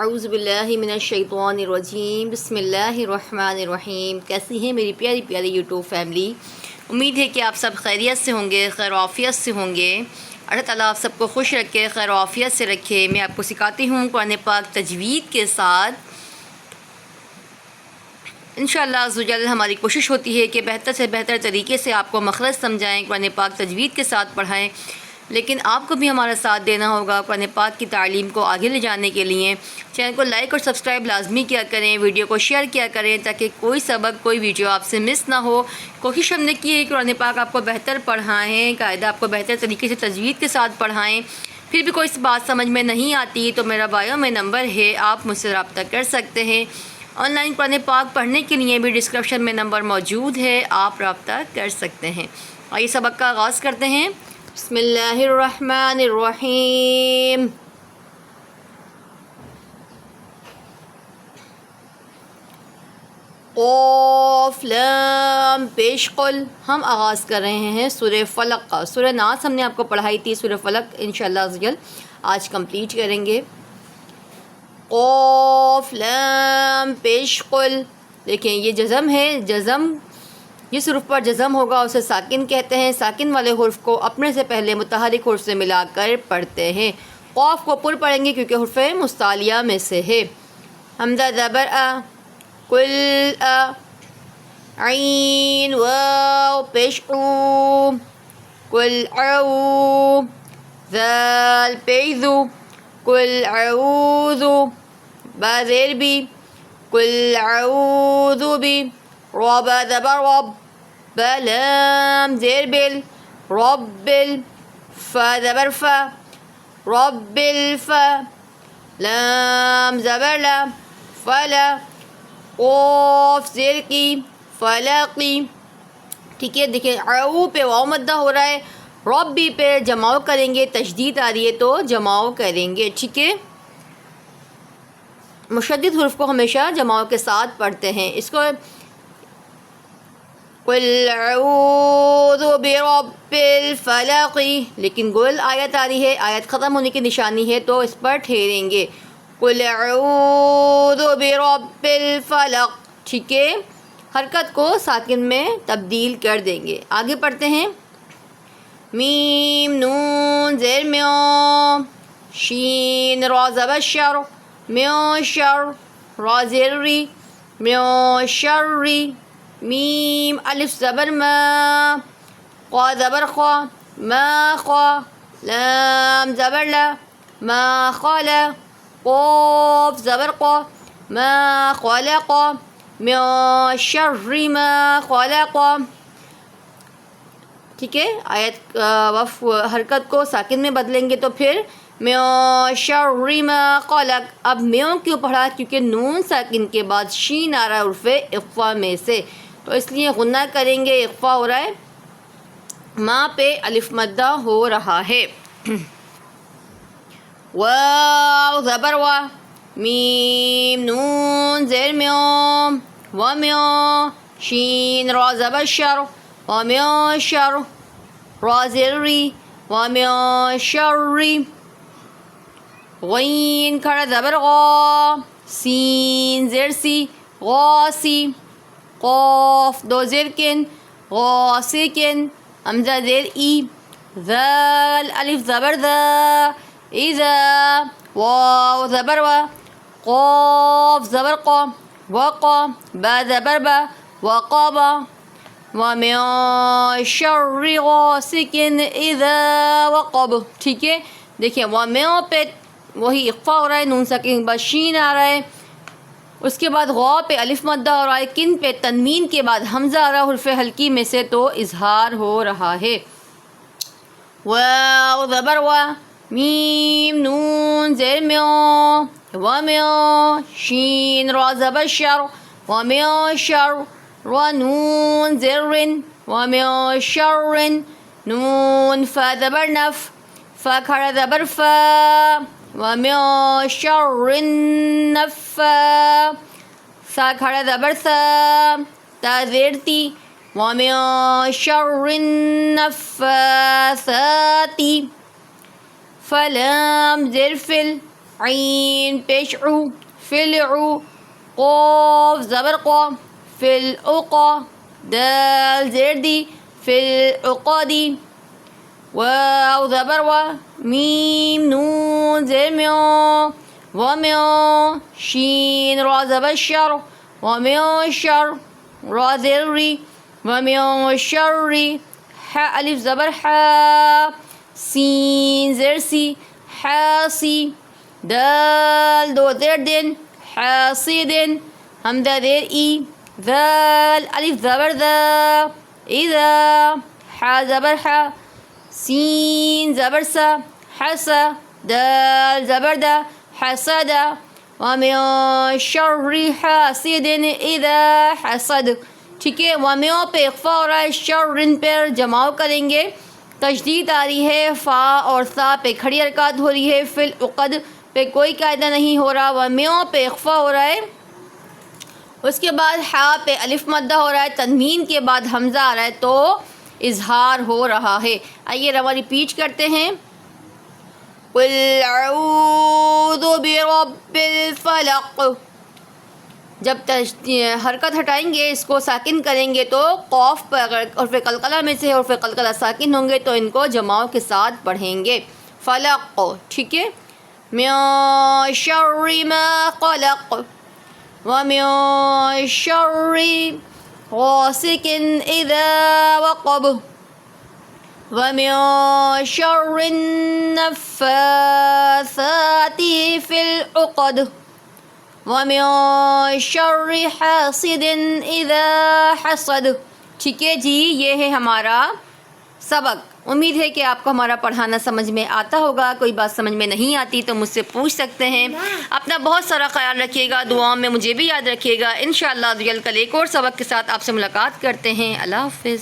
اعوذ باللہ من الشیطان الرجیم، بسم اللہ الرحمن الرحیم۔ کیسی ہیں میری پیاری پیاری یوٹیوب فیملی؟ امید ہے کہ آپ سب خیریت سے ہوں گے، خیر و عافیت سے ہوں گے۔ اللہ تعالیٰ آپ سب کو خوش رکھے، خیر و عافیت سے رکھے۔ میں آپ کو سکھاتی ہوں قرآن پاک تجوید کے ساتھ۔ انشاءاللہ عزوجل ہماری کوشش ہوتی ہے کہ بہتر سے بہتر طریقے سے آپ کو مخرج سمجھائیں، قرآن پاک تجوید کے ساتھ پڑھائیں، لیکن آپ کو بھی ہمارا ساتھ دینا ہوگا قرآن پاک کی تعلیم کو آگے لے جانے کے لیے۔ چینل کو لائک اور سبسکرائب لازمی کیا کریں، ویڈیو کو شیئر کیا کریں تاکہ کوئی سبق کوئی ویڈیو آپ سے مس نہ ہو۔ کوشش ہم نے کی ہے کہ قرآن پاک آپ کو بہتر پڑھائیں، قاعدہ آپ کو بہتر طریقے سے تجوید کے ساتھ پڑھائیں۔ پھر بھی کوئی بات سمجھ میں نہیں آتی تو میرا بایو میں نمبر ہے، آپ مجھ سے رابطہ کر سکتے ہیں۔ آن لائن قرآن پاک پڑھنے کے لیے بھی ڈسکرپشن میں نمبر موجود ہے، آپ رابطہ کر سکتے ہیں۔ آئیے سبق کا آغاز کرتے ہیں۔ بسم اللہ الرحمن الرحیم۔ قاف لام پیش قل۔ ہم آغاز کر رہے ہیں سورہ فلق کا۔ سورہ ناس ہم نے آپ کو پڑھائی تھی، سورہ فلق انشاءاللہ عزوجل آج کمپلیٹ کریں گے۔ قاف لام پیش قل، دیکھیں یہ جزم ہے، جزم جس حرف پر جزم ہوگا اسے ساکن کہتے ہیں۔ ساکن والے حرف کو اپنے سے پہلے متحرک حرف سے ملا کر پڑھتے ہیں۔ قاف کو پر پڑھیں گے کیونکہ حرف مستعلیہ میں سے ہے۔ حمزہ زبر آ، کل آ، عین واو پیش او، کل او، ذال پیش ذو، کل اعوذ، با زیر بی، کل اعوذ بی، رب زبر رب، بلام زیر بل، رب فا زبر فا، رب الفا، لام زبر لا، فلا، قاف زیر کی، فلقی۔ ٹھیک ہے، دیکھیں عو پہ واو مدہ ہو رہا ہے، ربی پہ جماؤ کریں گے، تشدید آ رہی ہے تو جماؤ کریں گے۔ ٹھیک ہے، مشدد حرف کو ہمیشہ جماؤ کے ساتھ پڑھتے ہیں۔ اس کو قل اعوذ برب الفلق، لیکن گل آیت آ رہی ہے، آیت ختم ہونے کی نشانی ہے تو اس پر ٹھہریں گے۔ قل اعوذ برب الفلق۔ ٹھیک ہے، حرکت کو ساکن میں تبدیل کر دیں گے۔ آگے پڑھتے ہیں۔ میم نون زیر میو، شین را زبر شر، میو شر، را زیر ری، میو شر ری، میم الف زبر ما، قا زبر خوا، ما خوا، لام زبر لا، ما خلا، قاف زبر قا، ما خلق، میو شر ما خلق۔ ٹھیک ہے، آیت وف حرکت کو ساکن میں بدلیں گے تو پھر میو شر ما خلق۔ اب میو کیوں پڑھا؟ کیونکہ نون ساکن کے بعد شین آ رہا ہے حرف اخفا میں سے، تو اس لیے غنہ کریں گے، اخفا ہو رہا ہے، ماں پہ الف مدہ ہو رہا ہے۔ واو زبر وا، میم نون زیر میو، ومیو، شین را زبر شر، ومیو شر، را زیر ری، ومیو شر ری، غین کھڑا زبر غا، سین زیر سی، غاسی، قاف دو زیر کن، غاسکن، حمزہ زیر ای، ذال الف زبر ذا، اذا، واو زبر وا، قاف زبر قا، وقا، با زبر با، وقابا، ومن شر غاسق اذا وقب۔ ٹھیک ہے، دیکھیں ومیو پہ وہی اخفا ہو رہا ہے، نون ساکن کے بعد شین آ رہا ہے، اس کے بعد غا پہ الف مدہ ہو رہا ہے، کن پہ تنوین کے بعد حمزہ آ رہا ہے حرف حلقی میں سے تو اظہار ہو رہا ہے۔ واو زبر وا، میم نون زیر میو، ومیو، شین را زبر شر، ومیو شر، را نون زیر رن، ومیو شر رن، نون فا زبر نف، فا کھڑا زبر فا، ومیو شر النفا، سا کھڑا زبر سا، تا زیر تی، ومیو شر النفاثات، فلام زیر فل، عین پیش عو فی العو قاف زبر قا فی العقا دال زیر دی فی العقادی واو زبر وا میم نون زیر میو ومیو شین را زبر شر ومیو شر را زیر ری ومیو شر ری ح الف زبر ح سین زیر سی حاسی دال دو زیر دن حاصدن حمزہ زیر ای ذال الف زبر ذا اذا ح زبر ح سین زبر سا حسا دال زبر دا حسد ومن شر حاسد اذا حسد. ٹھیک ہے، ومیو پہ اخفا ہو رہا ہے، شرن پر جماؤ کریں گے، تشدید آ رہی ہے، فا اور سا پہ کھڑی حرکات ہو رہی ہے، فی العقد پہ کوئی قاعدہ نہیں ہو رہا، ومیو پہ اخفا ہو رہا ہے، اس کے بعد ہا پہ الف مدہ ہو رہا ہے، تنوین کے بعد حمزہ آ رہا ہے تو اظہار ہو رہا ہے. آئیے رواں ریپیٹ کرتے ہیں. قل اعوذ برب الفلق. جب حرکت ہٹائیں گے، اس کو ساکن کریں گے تو قاف پر اگر حرف قلقلہ میں سے حرف قلقلہ ساکن ہوں گے تو ان کو جماؤ کے ساتھ پڑھیں گے. فلق. ٹھیک ہے، من شر ما خلق ومن شر غاسق اذا وقب ومن شر النفاثات في العقد ومن شر حاسد اذا حسد. ٹھیک ہے جی، یہ ہے ہمارا سبق. امید ہے کہ آپ کو ہمارا پڑھانا سمجھ میں آتا ہوگا. کوئی بات سمجھ میں نہیں آتی تو مجھ سے پوچھ سکتے ہیں. اپنا بہت سارا خیال رکھیے گا، دعاؤں میں مجھے بھی یاد رکھیے گا. انشاءاللہ کل ایک اور سبق کے ساتھ آپ سے ملاقات کرتے ہیں. اللہ حافظ.